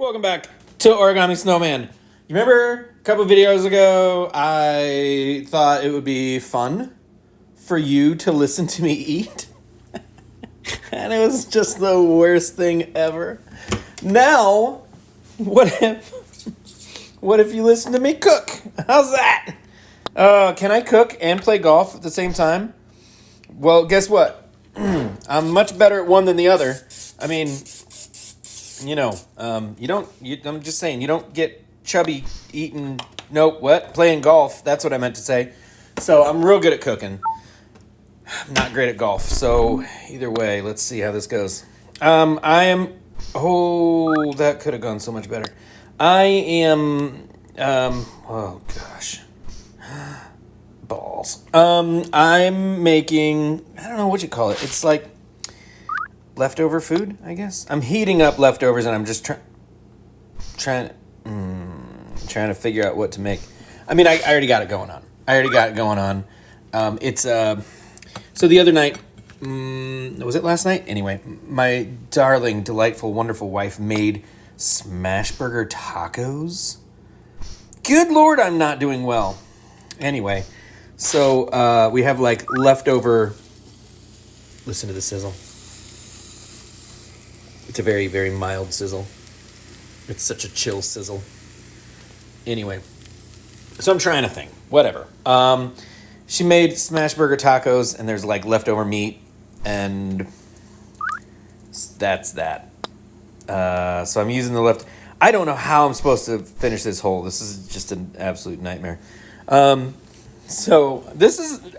Welcome back to Origami Snowman. You remember a couple videos ago, I thought it would be fun for you to listen to me eat? And it was just the worst thing ever. Now, what if you listen to me cook? How's that? Can I cook and play golf at the same time? Well, guess what? I'm much better at one than the other. I mean, I'm just saying, you don't get chubby eating, playing golf. That's what I meant to say. So I'm real good at cooking. I'm not great at golf. So either way, let's see how this goes. That could have gone so much better. Oh gosh. Balls. I'm making, I don't know what you call it. It's like leftover food, I guess. I'm heating up leftovers, and I'm just trying to figure out what to make. I mean, I already got it going on. So the other night, was it last night? Anyway, my darling, delightful, wonderful wife made smash burger tacos. Good Lord, I'm not doing well. Anyway, so we have like leftover. Listen to the sizzle. It's a very, very mild sizzle. It's such a chill sizzle. Anyway, so I'm trying to think. Whatever. She made smash burger tacos, and there's like leftover meat, and that's that. So I'm using the left. I don't know how I'm supposed to finish this whole. This is just an absolute nightmare. So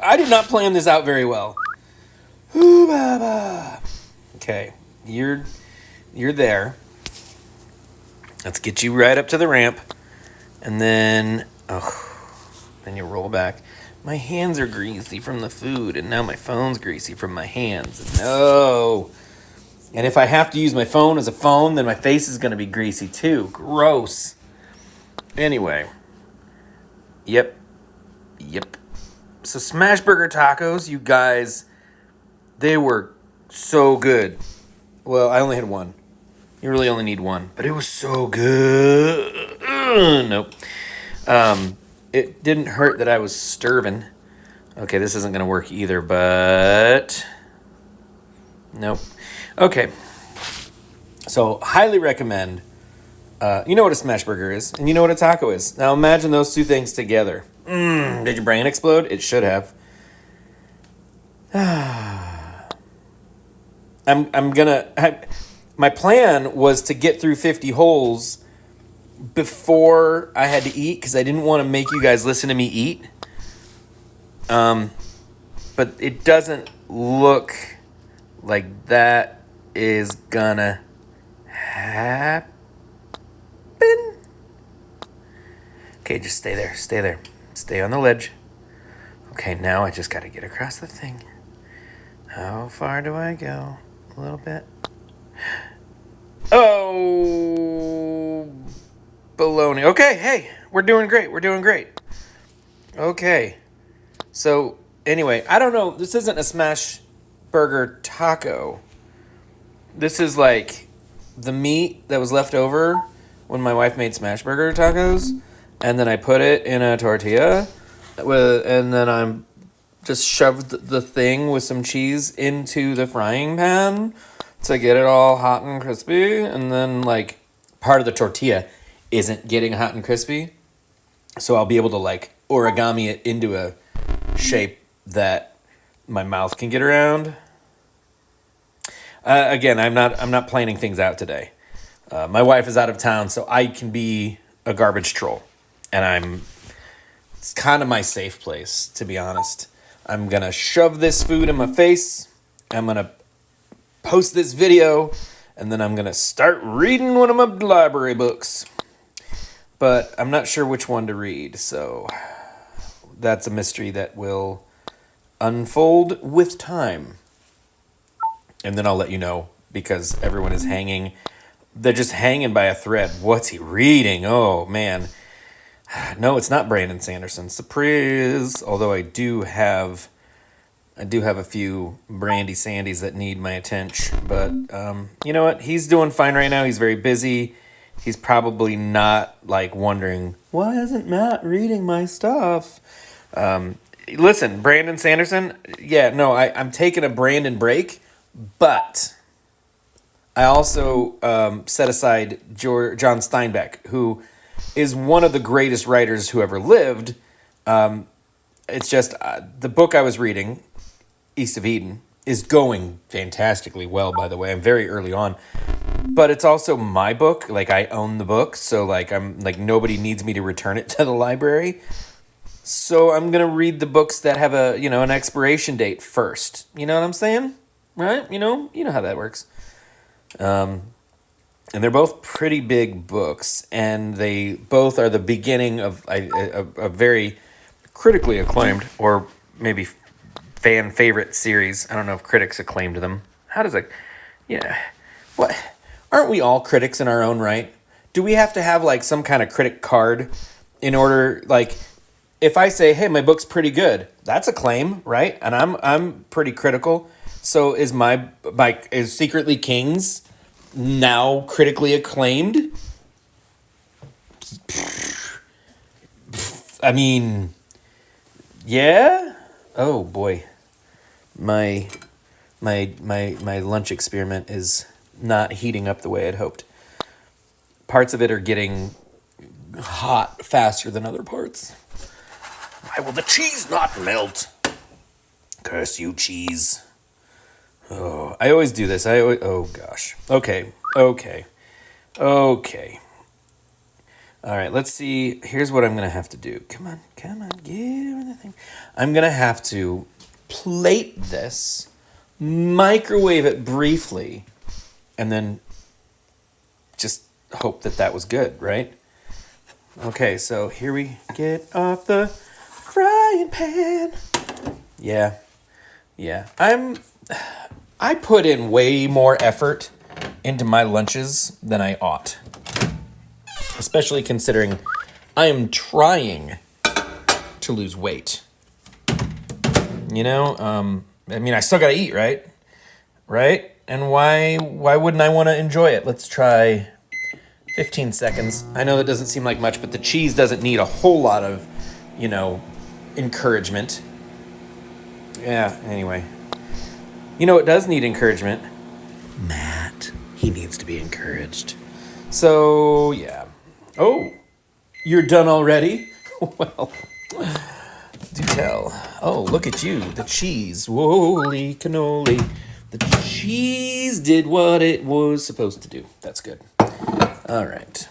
I did not plan this out very well. Ooh, baba. Okay, you're there. Let's get you right up to the ramp, and then you roll back. My hands are greasy from the food, and now my phone's greasy from my hands. No. And if I have to use my phone as a phone, then my face is going to be greasy too. Gross. Anyway. Yep. So smash burger tacos, you guys, they were so good. Well, I only had one. You really only need one. But it was so good. Nope. It didn't hurt that I was starving. Okay, this isn't going to work either, but nope. Okay. So, highly recommend. You know what a smash burger is, and you know what a taco is. Now, imagine those two things together. Did your brain explode? It should have. My plan was to get through 50 holes before I had to eat, because I didn't want to make you guys listen to me eat. But it doesn't look like that is gonna happen. Okay, just stay there. Stay on the ledge. Okay, now I just gotta get across the thing. How far do I go? A little bit. Oh, baloney. Okay, hey, we're doing great. Okay, so anyway, I don't know. This isn't a smash burger taco. This is like the meat that was left over when my wife made smash burger tacos, and then I put it in a tortilla, and then I'm just shoved the thing with some cheese into the frying pan to get it all hot and crispy, and then like part of the tortilla isn't getting hot and crispy, so I'll be able to like origami it into a shape that my mouth can get around. Again, I'm not planning things out today. My wife is out of town, so I can be a garbage troll, and it's kind of my safe place, to be honest. I'm gonna shove this food in my face. I'm gonna post this video, and then I'm gonna start reading one of my library books. But I'm not sure which one to read, so that's a mystery that will unfold with time. And then I'll let you know, because everyone is hanging. They're just hanging by a thread. What's he reading? Oh, man. No, it's not Brandon Sanderson. Surprise! Although I do have a few Brandy Sandys that need my attention. But you know what? He's doing fine right now. He's very busy. he's probably not like wondering, why isn't Matt reading my stuff? Listen, Brandon Sanderson, yeah, no, I'm taking a Brandon break, but I also set aside John Steinbeck, who is one of the greatest writers who ever lived. It's just the book I was reading, East of Eden, is going fantastically well, by the way. I'm very early on. But it's also my book. Like, I own the book, so like I'm like nobody needs me to return it to the library. So I'm gonna read the books that have a an expiration date first. You know what I'm saying? Right? You know how that works. And they're both pretty big books, and they both are the beginning of a very critically acclaimed, or maybe fan favorite series. I don't know if critics acclaimed them. How does it? Yeah. What? Aren't we all critics in our own right? Do we have to have like some kind of critic card in order, like, if I say, "Hey, my book's pretty good," that's a claim, right? And I'm pretty critical. So is is Secretly Kings now critically acclaimed? I mean, yeah. Oh boy, my lunch experiment is not heating up the way I'd hoped. Parts of it are getting hot faster than other parts. Why will the cheese not melt? Curse you, cheese. Oh, I always do this. Oh gosh. Okay. All right, let's see. Here's what I'm going to have to do. Come on. Get over the thing. I'm going to have to plate this, microwave it briefly, and then just hope that was good, right? Okay, so here we get off the frying pan. Yeah. I put in way more effort into my lunches than I ought. Especially considering I am trying to lose weight. I mean, I still gotta eat, right? Right? And why wouldn't I want to enjoy it? Let's try 15 seconds. I know that doesn't seem like much, but the cheese doesn't need a whole lot of, encouragement. Yeah, anyway. It does need encouragement. Matt, he needs to be encouraged. So, yeah. Oh, you're done already? Well, do tell. Oh, look at you. The cheese. Holy cannoli. The cheese did what it was supposed to do. That's good. All right.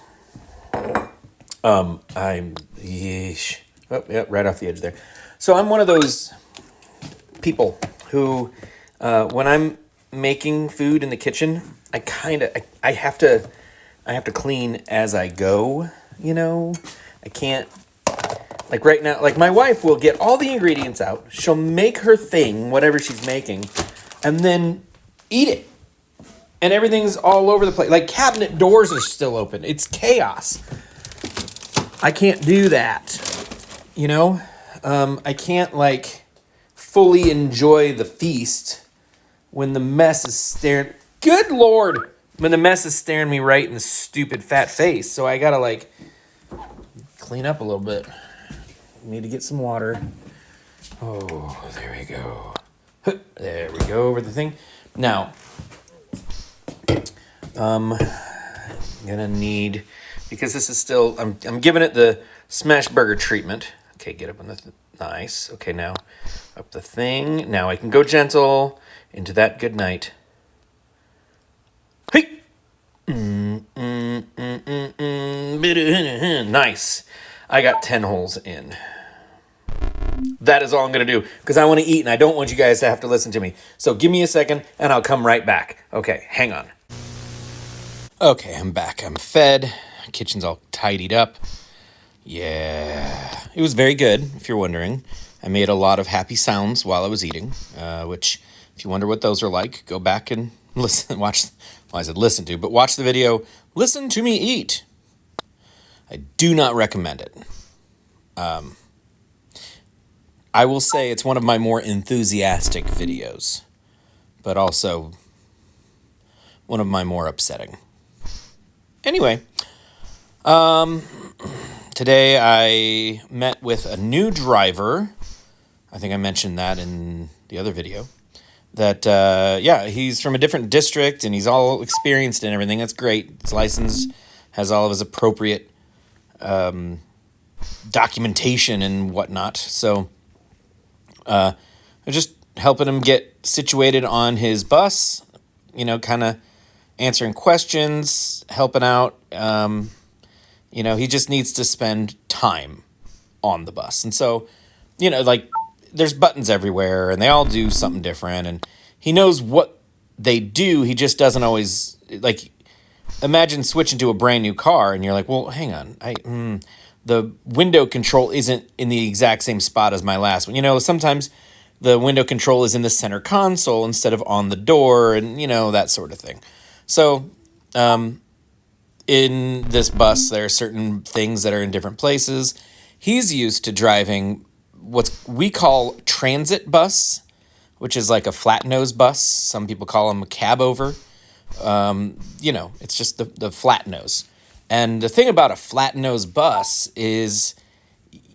Yeesh. Oh, yeah, right off the edge there. So I'm one of those people who, when I'm making food in the kitchen, I have to clean as I go. I can't, like right now, like my wife will get all the ingredients out. She'll make her thing, whatever she's making, and then eat it. And everything's all over the place. Like cabinet doors are still open. It's chaos. I can't do that. I can't like fully enjoy the feast when the mess is staring. Good Lord! When the mess is staring me right in the stupid fat face. So I gotta like clean up a little bit. Need to get some water. Oh, there we go. There we go over the thing. Now, gonna need, because this is still, I'm giving it the smash burger treatment. Okay, get up on the nice. Okay, now up the thing. Now I can go gentle into that good night. Hey. Nice. I got 10 holes in. That is all I'm going to do because I want to eat and I don't want you guys to have to listen to me. So give me a second and I'll come right back. Okay, hang on. Okay, I'm back. I'm fed. Kitchen's all tidied up. Yeah. It was very good, if you're wondering. I made a lot of happy sounds while I was eating, which, if you wonder what those are like, go back and listen, watch. Well, I said listen to, but watch the video. Listen to me eat. I do not recommend it. I will say it's one of my more enthusiastic videos, but also one of my more upsetting. Anyway, Today I met with a new driver. I think I mentioned that in the other video. That, yeah, he's from a different district and he's all experienced and everything. That's great. His license has all of his appropriate documentation and whatnot. So I'm just helping him get situated on his bus, kind of answering questions, helping out. He just needs to spend time on the bus. And so, there's buttons everywhere and they all do something different. And he knows what they do. He just doesn't always, imagine switching to a brand new car and you're like, well, hang on. The window control isn't in the exact same spot as my last one. Sometimes the window control is in the center console instead of on the door and, that sort of thing. So, in this bus, there are certain things that are in different places. He's used to driving what we call transit bus, which is like a flat nose bus. Some people call them a cab over. It's just the flat nose. And the thing about a flat nose bus is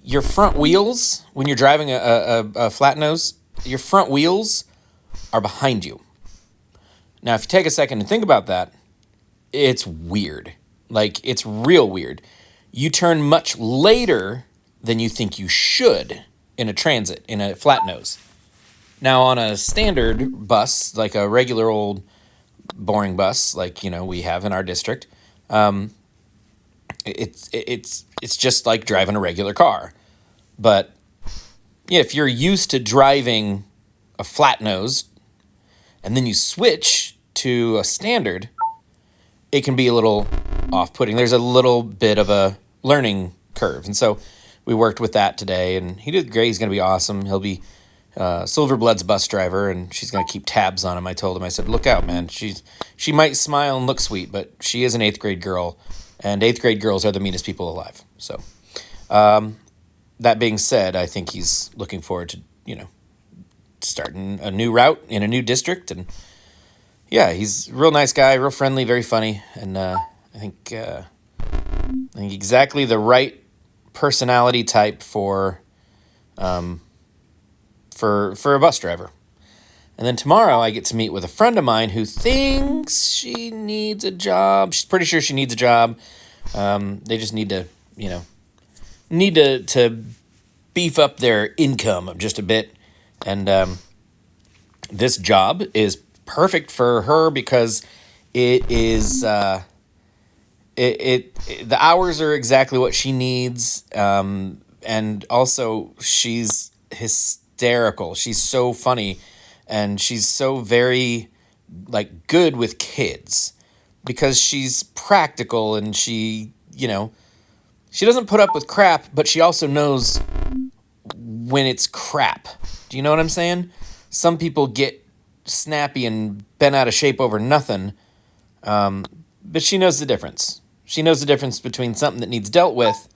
your front wheels, when you're driving a flat nose, your front wheels are behind you. Now, if you take a second and think about that, it's weird. It's real weird. You turn much later than you think you should in a transit, in a flat nose. Now, on a standard bus, like a regular old boring bus, we have in our district, it's just like driving a regular car. But yeah, if you're used to driving a flat nose and then you switch to a standard, it can be a little off-putting. There's a little bit of a learning curve. And so we worked with that today, and he did great. He's going to be awesome. He'll be Silverblood's bus driver, and she's going to keep tabs on him. I told him, I said, look out, man. She might smile and look sweet, but she is an 8th grade girl, and 8th grade girls are the meanest people alive. So that being said, I think he's looking forward to, starting a new route in a new district. And yeah, he's a real nice guy, real friendly, very funny, and I think exactly the right personality type for a bus driver. And then tomorrow I get to meet with a friend of mine who thinks she needs a job. She's pretty sure she needs a job. They just need to beef up their income just a bit. And this job is perfect for her because it is the hours are exactly what she needs, and also she's hysterical. She's so funny, and she's so very good with kids because she's practical, and she doesn't put up with crap, but she also knows when it's crap. Do you know what I'm saying? Some people get snappy and bent out of shape over nothing, but she knows the difference. She knows the difference between something that needs dealt with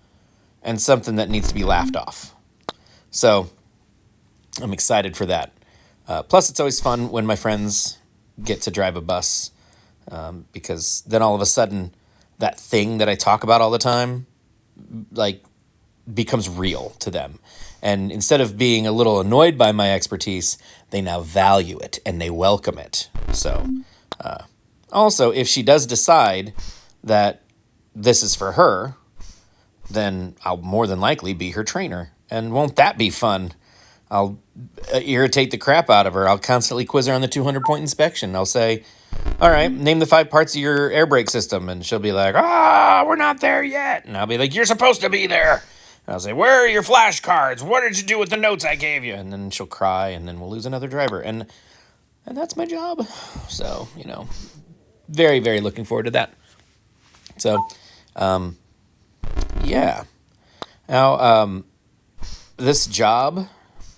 and something that needs to be laughed off. So I'm excited for that. Plus, it's always fun when my friends get to drive a bus, because then all of a sudden that thing that I talk about all the time becomes real to them. And instead of being a little annoyed by my expertise, they now value it and they welcome it. So also, if she does decide that this is for her, then I'll more than likely be her trainer. And won't that be fun? I'll irritate the crap out of her. I'll constantly quiz her on the 200-point inspection. I'll say, all right, name the 5 parts of your air brake system. And she'll be like, we're not there yet. And I'll be like, you're supposed to be there. And I'll say, where are your flashcards? What did you do with the notes I gave you? And then she'll cry, and then we'll lose another driver. And that's my job. So, very, very looking forward to that. So, yeah. Now, this job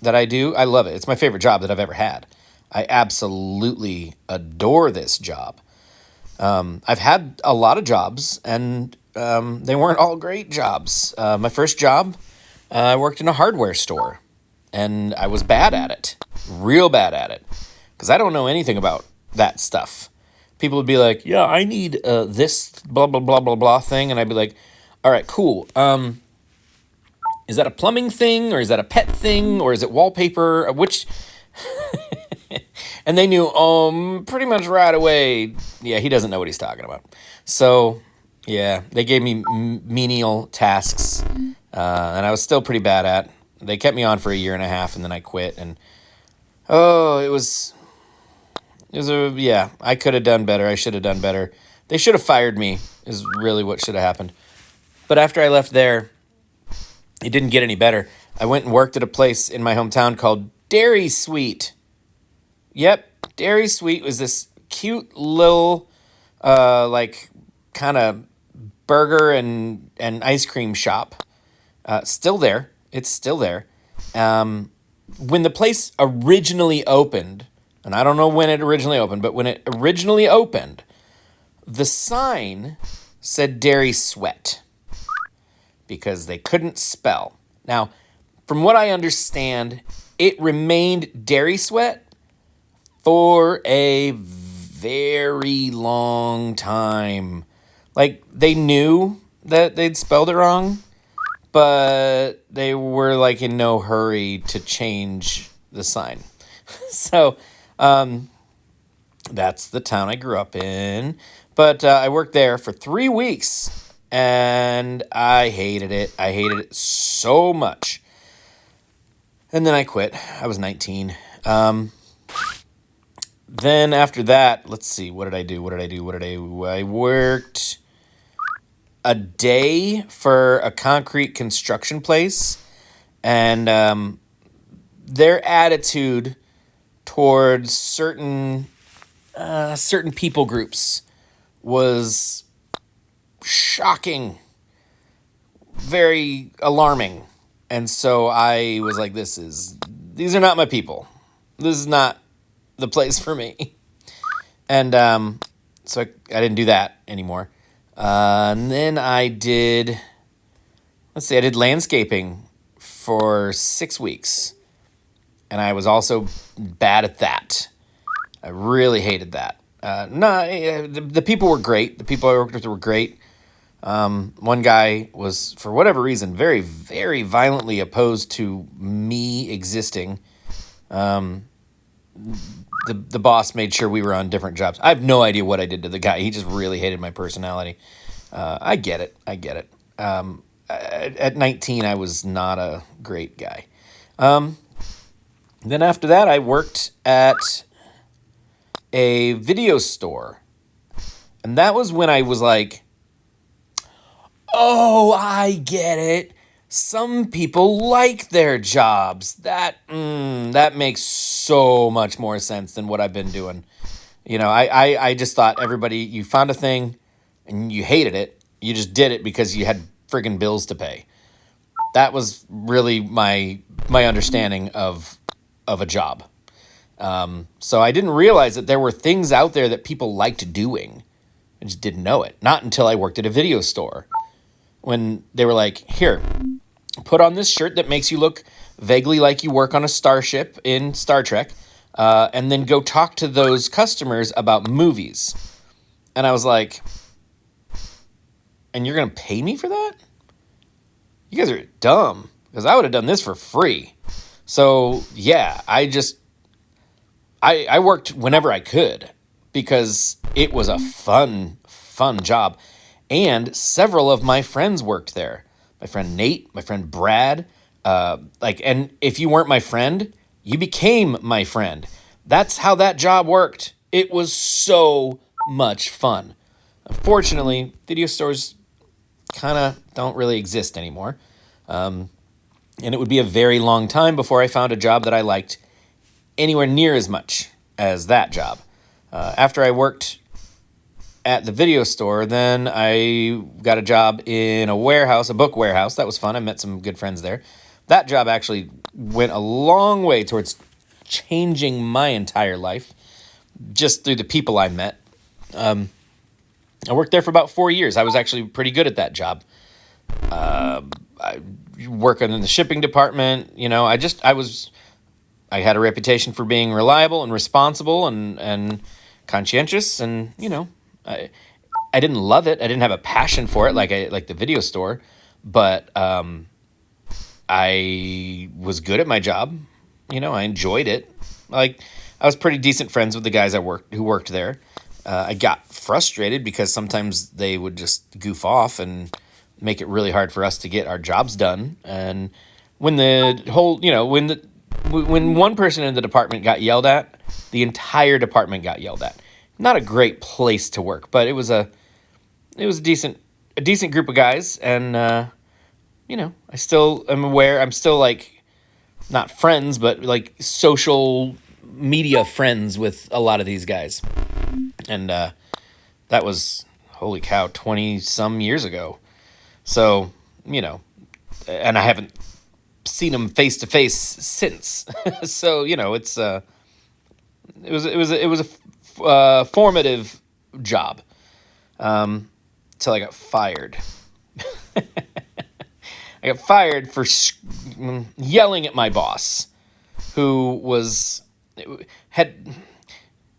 that I do, I love it. It's my favorite job that I've ever had. I absolutely adore this job. I've had a lot of jobs, and they weren't all great jobs. My first job, I worked in a hardware store, and I was bad at it, real bad at it, because I don't know anything about that stuff. People would be like, yeah, I need this blah, blah, blah, blah, blah thing, and I'd be like, All right, cool. Is that a plumbing thing, or is that a pet thing, or is it wallpaper? Which? And they knew pretty much right away. Yeah, he doesn't know what he's talking about. So yeah, they gave me menial tasks, and I was still pretty bad at. They kept me on for a year and a half, and then I quit. And oh, yeah. I could have done better. I should have done better. They should have fired me. Is really what should have happened. But after I left there, it didn't get any better. I went and worked at a place in my hometown called Dairy Sweet. Yep, Dairy Sweet was this cute little, like, kind of burger and ice cream shop. Still there. It's still there. When the place originally opened, and I don't know when it originally opened, but when it originally opened, the sign said Dairy Sweat because they couldn't spell. Now, from what I understand, it remained Dairy Sweat for a very long time. Like, they knew that they'd spelled it wrong, but they were, like, in no hurry to change the sign. So, that's the town I grew up in. But I worked there for 3 weeks, and I hated it. I hated it so much. And then I quit. I was 19. Then after that, let's see, what did I do? I worked a day for a concrete construction place, and their attitude towards certain people groups was shocking, very alarming. And so I was like, these are not my people. This is not the place for me. And so I didn't do that anymore. And then I did landscaping for 6 weeks. And I was also bad at that. I really hated that. The people were great. The people I worked with were great. One guy was, for whatever reason, very, very violently opposed to me existing. The boss made sure we were on different jobs. I have no idea what I did to the guy. He just really hated my personality. I get it. At 19, I was not a great guy. Then after that, I worked at a video store. And that was when I was like, oh, I get it. Some people like their jobs. That makes so much more sense than what I've been doing. You know, I just thought you found a thing and you hated it. You just did it because you had friggin' bills to pay. That was really my understanding of a job. So I didn't realize that there were things out there that people liked doing. I just didn't know it. Not until I worked at a video store. When they were like, here, put on this shirt that makes you look vaguely like you work on a starship in Star Trek, and then go talk to those customers about movies. And I was like, and you're going to pay me for that? You guys are dumb, because I would have done this for free. So, yeah, I worked whenever I could, because it was a fun job. And several of my friends worked there. My friend Nate, my friend Brad. And if you weren't my friend, you became my friend. That's how that job worked. It was so much fun. Unfortunately, video stores kind of don't really exist anymore. And it would be a very long time before I found a job that I liked anywhere near as much as that job. After I worked at the video store, then I got a job in a book warehouse. That was fun. I met some good friends there. That job actually went a long way towards changing my entire life, just through the people I met. I worked there for about 4 years. I was actually pretty good at that job. I working in the shipping department. You know, I had a reputation for being reliable and responsible and conscientious, and you know, I didn't love it. I didn't have a passion for it like the video store, but I was good at my job. I enjoyed it. Like, I was pretty decent friends with the guys who worked there. I got frustrated because sometimes they would just goof off and make it really hard for us to get our jobs done. And when the whole, when one person in the department got yelled at, the entire department got yelled at. Not a great place to work, but it was a decent group of guys, and I still am aware. I'm still like not friends, but like social media friends with a lot of these guys, and that was, holy cow, 20 some years ago. So and I haven't seen them face to face since. So it was a formative job, till I got fired. I got fired for yelling at my boss, who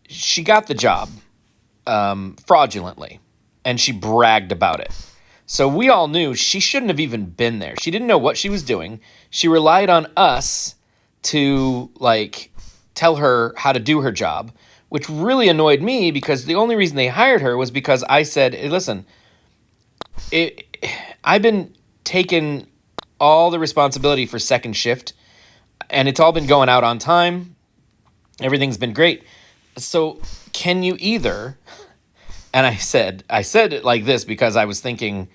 she got the job fraudulently, and she bragged about it. So we all knew she shouldn't have even been there. She didn't know what she was doing. She relied on us to tell her how to do her job, which really annoyed me because the only reason they hired her was because I said, hey, listen, I've been taking all the responsibility for second shift, and it's all been going out on time. Everything's been great. So can you either, and I said it like this because I was thinking,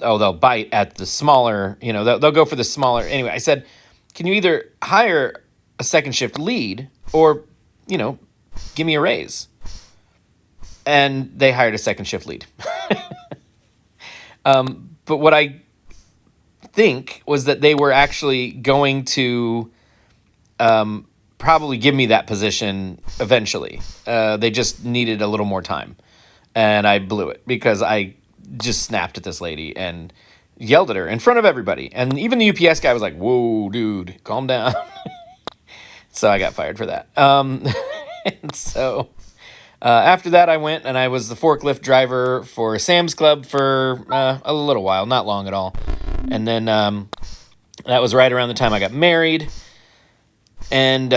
oh, they'll bite at the smaller, they'll go for the smaller. Anyway, I said, can you either hire a second shift lead or, give me a raise? And they hired a second shift lead. But what I think was that they were actually going to probably give me that position eventually. They just needed a little more time. And I blew it because I just snapped at this lady and yelled at her in front of everybody. And even the UPS guy was like, whoa, dude, calm down. So I got fired for that. And so after that, I went and I was the forklift driver for Sam's Club for a little while, not long at all. And then that was right around the time I got married. And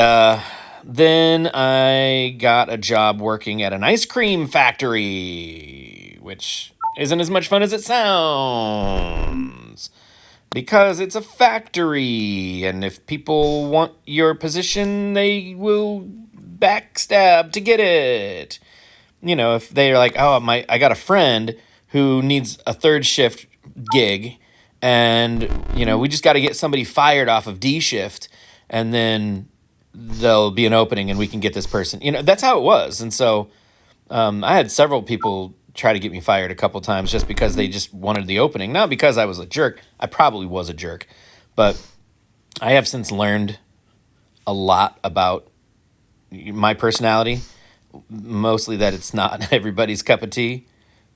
then I got a job working at an ice cream factory, which isn't as much fun as it sounds, because it's a factory, and if people want your position, they will backstab to get it. If they're like, oh, I got a friend who needs a third shift gig, and we just got to get somebody fired off of D shift, and then there'll be an opening and we can get this person. That's how it was. And so I had several people try to get me fired a couple times just because they just wanted the opening. Not because I was a jerk. I probably was a jerk. But I have since learned a lot about my personality. Mostly that it's not everybody's cup of tea.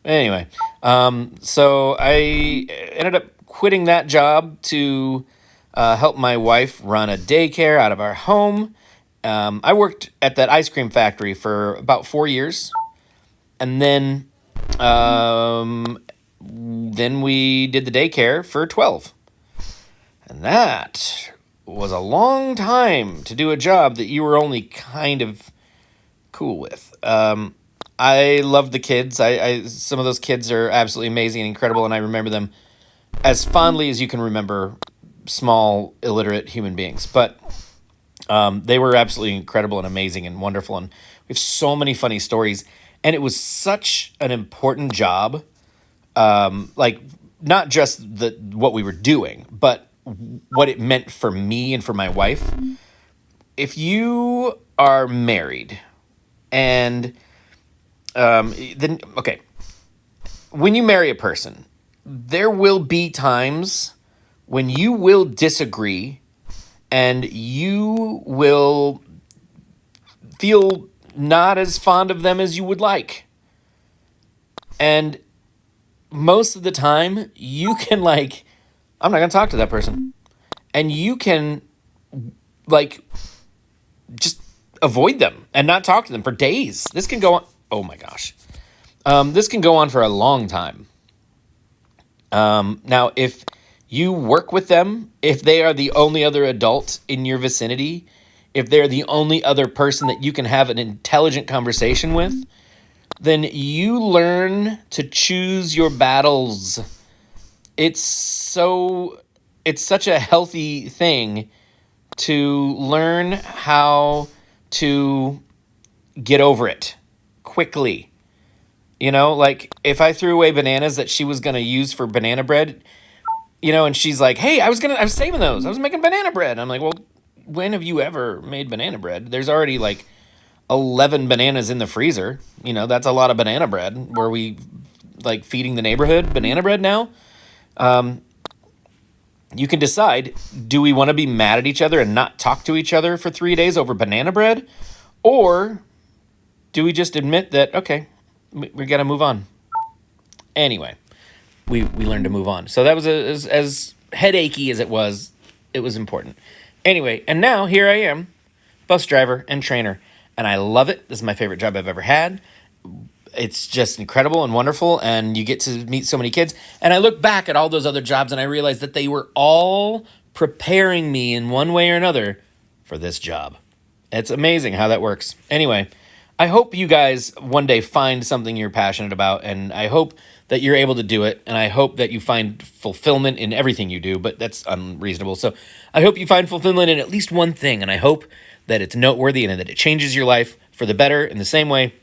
Anyway, so I ended up quitting that job to help my wife run a daycare out of our home. I worked at that ice cream factory for about 4 years. And then we did the daycare for 12. And that was a long time to do a job that you were only kind of cool with. I loved the kids. Some of those kids are absolutely amazing and incredible, and I remember them as fondly as you can remember small, illiterate human beings. But they were absolutely incredible and amazing and wonderful, and we have so many funny stories. And it was such an important job, not just what we were doing, but what it meant for me and for my wife. If you are married, and then, okay, when you marry a person, there will be times when you will disagree and you will feel not as fond of them as you would like. And most of the time, you can I'm not going to talk to that person. And you can just avoid them and not talk to them for days. This can go on. Oh my gosh. This can go on for a long time. Now, if you work with them, if they are the only other adult in your vicinity, if they're the only other person that you can have an intelligent conversation with, then you learn to choose your battles. It's such a healthy thing to learn how to get over it quickly. Like if I threw away bananas that she was going to use for banana bread, and she's like, "Hey, I was saving those. I was making banana bread." I'm like, "Well, when have you ever made banana bread? There's already like 11 bananas in the freezer. That's a lot of banana bread. Were we like feeding the neighborhood banana bread now?" You can decide, do we want to be mad at each other and not talk to each other for 3 days over banana bread? Or do we just admit that, okay, we got to move on? Anyway, we learned to move on. So that was as headachy as it was important. Anyway, and now here I am, bus driver and trainer. And I love it. This is my favorite job I've ever had. It's just incredible and wonderful, and you get to meet so many kids. And I look back at all those other jobs, and I realize that they were all preparing me in one way or another for this job. It's amazing how that works. Anyway, I hope you guys one day find something you're passionate about, and I hope that you're able to do it, and I hope that you find fulfillment in everything you do, but that's unreasonable. So I hope you find fulfillment in at least one thing, and I hope that it's noteworthy and that it changes your life for the better in the same way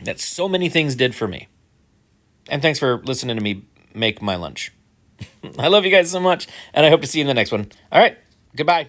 that so many things did for me. And thanks for listening to me make my lunch. I love you guys so much, and I hope to see you in the next one. All right, goodbye.